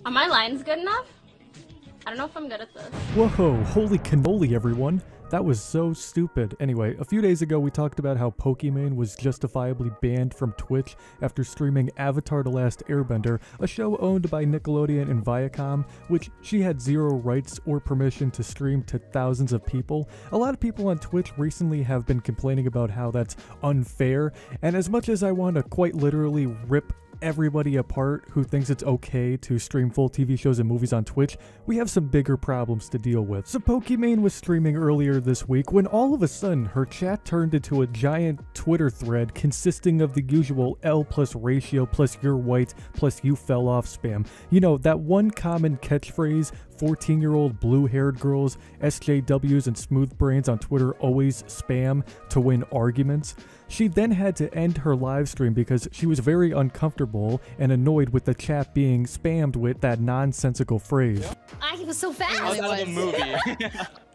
Are my lines good enough? I don't know if I'm good at this. Whoa, holy cannoli, everyone. That was so stupid. Anyway, a few days ago we talked about how Pokimane was justifiably banned from Twitch after streaming Avatar: The Last Airbender, a show owned by Nickelodeon and Viacom, which she had zero rights or permission to stream to thousands of people. A lot of people on Twitch recently have been complaining about how that's unfair, and as much as I want to quite literally rip everybody apart who thinks it's okay to stream full TV shows and movies on Twitch, we have some bigger problems to deal with. So Pokimane was streaming earlier this week when all of a sudden her chat turned into a giant Twitter thread consisting of the usual L plus ratio plus you're white plus you fell off spam. You know, that one common catchphrase 14-year-old blue-haired girls, SJWs, and smooth brains on Twitter always spam to win arguments. She then had to end her live stream because she was very uncomfortable and annoyed with the chat being spammed with that nonsensical phrase. I was so fast. Oh, that was a movie.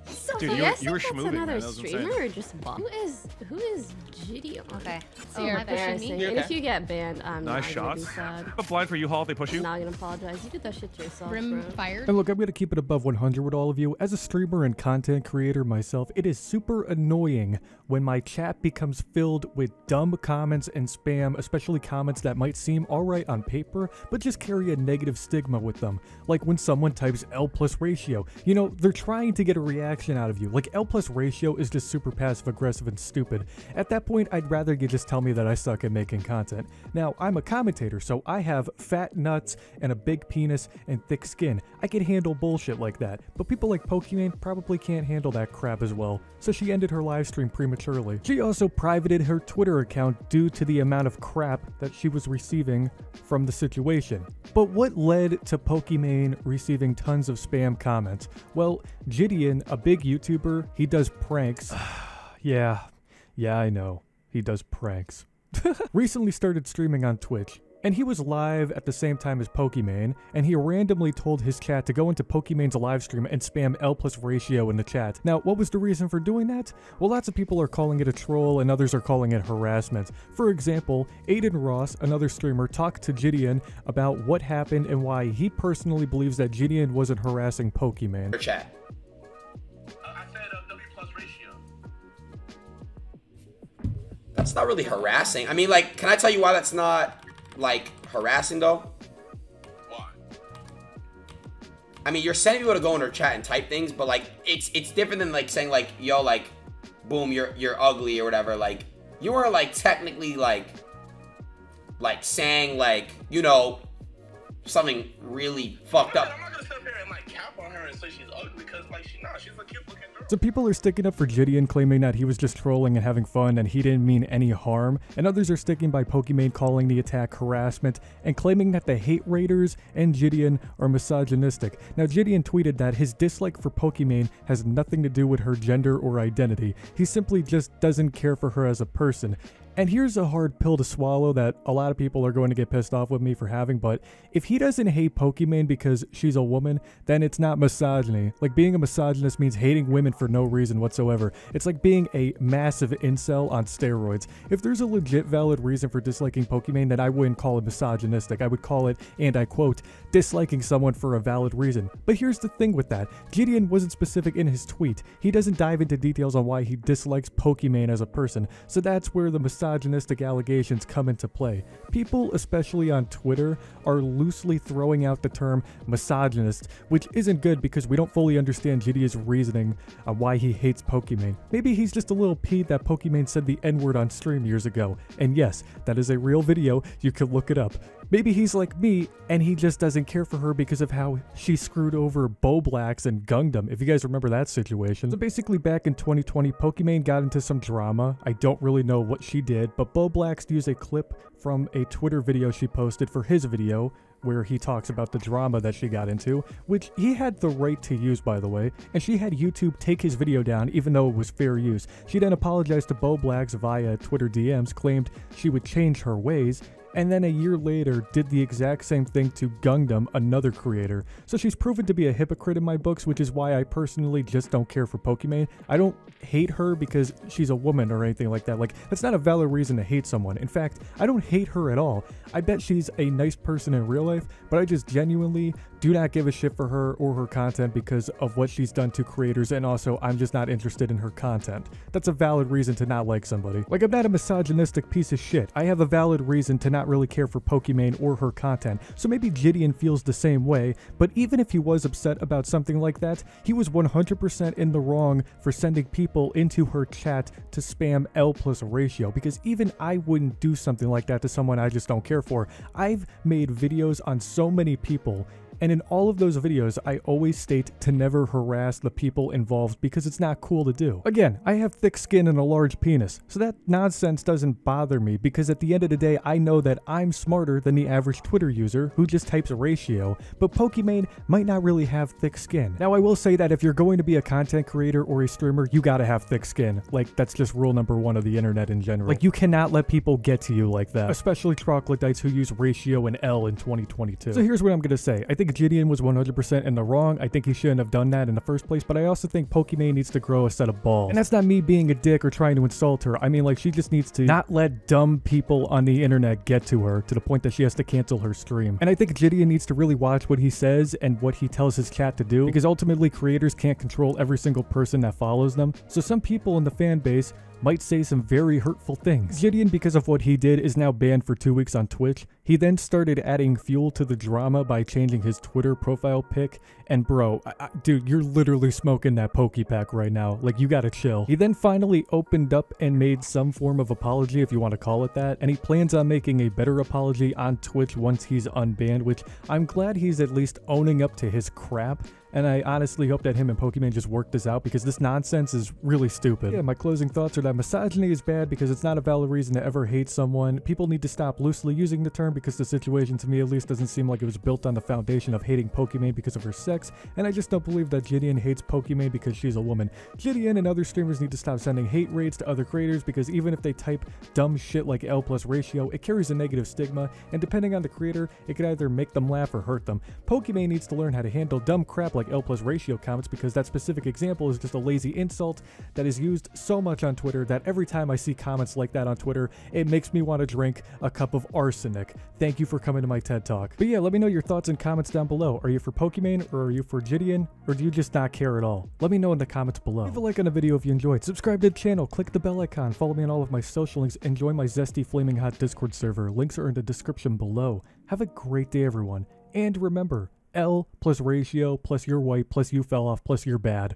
So Dude, fast. you were schmooving, man. Another That was streamer insane. or just bot? Who is Jidion? Okay. So you're pushing embarrassing. me? And Okay. if you get banned, I'm Nice not gonna be shots. sad. A blind for you, Hall, if they push you. I'm not gonna apologize. You did that shit to yourself, Brim bro. fired. And look, I'm going to keep it above 100 with all of you. As a streamer and content creator myself, it is super annoying when my chat becomes filled with dumb comments and spam, especially comments that might seem alright on paper, but just carry a negative stigma with them. Like when someone types L plus ratio. You know, they're trying to get a reaction out of you. Like L plus ratio is just super passive aggressive and stupid. At that point, I'd rather you just tell me that I suck at making content. Now, I'm a commentator, so I have fat nuts and a big penis and thick skin. I can handle bullshit like that, but people like Pokimane probably can't handle that crap as well. So she ended her live stream prematurely. She also privated her Twitter account due to the amount of crap that she was receiving from the situation. But what led to Pokimane receiving tons of spam comments? Well, Jidion, a big YouTuber, he does pranks. Yeah, I know. He does pranks. Recently started streaming on Twitch, and he was live at the same time as Pokimane, and he randomly told his chat to go into Pokimane's live stream and spam L plus ratio in the chat. Now, what was the reason for doing that? Well, lots of people are calling it a troll and others are calling it harassment. For example, Aiden Ross, another streamer, talked to Jidion about what happened and why he personally believes that Jidion wasn't harassing Pokimane. Chat. I said W plus ratio. That's not really harassing. I mean, like, can I tell you why that's not, like, harassing, though? Why? I mean, you're sending people to go in her chat and type things, but, like, it's different than, like, saying, like, yo, like, boom, you're ugly or whatever. Like, you weren't, like, technically, like, saying, like, you know, something really fucked up. I'm not gonna sit up here and, like, cap on her and say she's ugly because, like, she's a cute looking girl. So people are sticking up for Jidion, claiming that he was just trolling and having fun and he didn't mean any harm, and others are sticking by Pokimane, calling the attack harassment and claiming that the hate raiders and Jidion are misogynistic. Now, Jidion tweeted that his dislike for Pokimane has nothing to do with her gender or identity. He simply just doesn't care for her as a person. And here's a hard pill to swallow that a lot of people are going to get pissed off with me for having, but if he doesn't hate Pokimane because she's a woman, then it's not misogyny. Like, being a misogynist means hating women for no reason whatsoever. It's like being a massive incel on steroids. If there's a legit valid reason for disliking Pokimane, then I wouldn't call it misogynistic. I would call it, and I quote, disliking someone for a valid reason. But here's the thing with that. Jidion wasn't specific in his tweet. He doesn't dive into details on why he dislikes Pokimane as a person, so that's where the misogynistic allegations come into play. People, especially on Twitter, are loosely throwing out the term misogynist, which isn't good because we don't fully understand Jidion's reasoning on why he hates Pokimane. Maybe he's just a little peeved that Pokimane said the N-word on stream years ago, and yes, that is a real video, you could look it up. Maybe he's like me, and he just doesn't care for her because of how she screwed over Boblax and Gundam, if you guys remember that situation. So basically back in 2020, Pokimane got into some drama. I don't really know what she did, but Boblax used a clip from a Twitter video she posted for his video, where he talks about the drama that she got into, which he had the right to use, by the way, and she had YouTube take his video down even though it was fair use. She then apologized to Boblax via Twitter DMs, claimed she would change her ways, and then a year later did the exact same thing to Gundam, another creator. So she's proven to be a hypocrite in my books, which is why I personally just don't care for Pokimane. I don't hate her because she's a woman or anything like that. Like, that's not a valid reason to hate someone. In fact, I don't hate her at all. I bet she's a nice person in real life, but I just genuinely do not give a shit for her or her content because of what she's done to creators, and also I'm just not interested in her content. That's a valid reason to not like somebody. Like, I'm not a misogynistic piece of shit. I have a valid reason to not really care for Pokimane or her content. So maybe Jidion feels the same way, but even if he was upset about something like that, he was 100% in the wrong for sending people into her chat to spam L plus ratio, because even I wouldn't do something like that to someone I just don't care for. I've made videos on so many people, and in all of those videos, I always state to never harass the people involved because it's not cool to do. Again, I have thick skin and a large penis, so that nonsense doesn't bother me because at the end of the day, I know that I'm smarter than the average Twitter user who just types a ratio, but Pokimane might not really have thick skin. Now, I will say that if you're going to be a content creator or a streamer, you gotta have thick skin. Like, that's just rule number one of the internet in general. Like, you cannot let people get to you like that, especially troglodytes who use ratio and L in 2022. So here's what I'm gonna say. I think Jidion was 100% in the wrong. I think he shouldn't have done that in the first place, but I also think Pokimane needs to grow a set of balls. And that's not me being a dick or trying to insult her. I mean, like, she just needs to not let dumb people on the internet get to her to the point that she has to cancel her stream. And I think Jidion needs to really watch what he says and what he tells his chat to do, because ultimately creators can't control every single person that follows them. So some people in the fan base might say some very hurtful things. Jidion, because of what he did, is now banned for 2 weeks on Twitch. He then started adding fuel to the drama by changing his Twitter profile pic, and bro, dude, you're literally smoking that Pokepack right now. Like, you gotta chill. He then finally opened up and made some form of apology, if you want to call it that, and he plans on making a better apology on Twitch once he's unbanned, which I'm glad he's at least owning up to his crap. And I honestly hope that him and Pokimane just work this out because this nonsense is really stupid. Yeah, my closing thoughts are that misogyny is bad because it's not a valid reason to ever hate someone. People need to stop loosely using the term because the situation, to me at least, doesn't seem like it was built on the foundation of hating Pokimane because of her sex. And I just don't believe that Jidion hates Pokimane because she's a woman. Jidion and other streamers need to stop sending hate raids to other creators because even if they type dumb shit like L plus ratio, it carries a negative stigma. And depending on the creator, it could either make them laugh or hurt them. Pokimane needs to learn how to handle dumb crap like L plus ratio comments because that specific example is just a lazy insult that is used so much on Twitter that every time I see comments like that on Twitter, it makes me want to drink a cup of arsenic. Thank you for coming to my TED Talk. But yeah, let me know your thoughts and comments down below. Are you for Pokimane or are you for Jidion, or do you just not care at all? Let me know in the comments below. Leave a like on the video if you enjoyed. Subscribe to the channel, click the bell icon, follow me on all of my social links, and join my zesty flaming hot Discord server. Links are in the description below. Have a great day, everyone. And remember, L plus ratio plus you're white plus you fell off plus you're bad.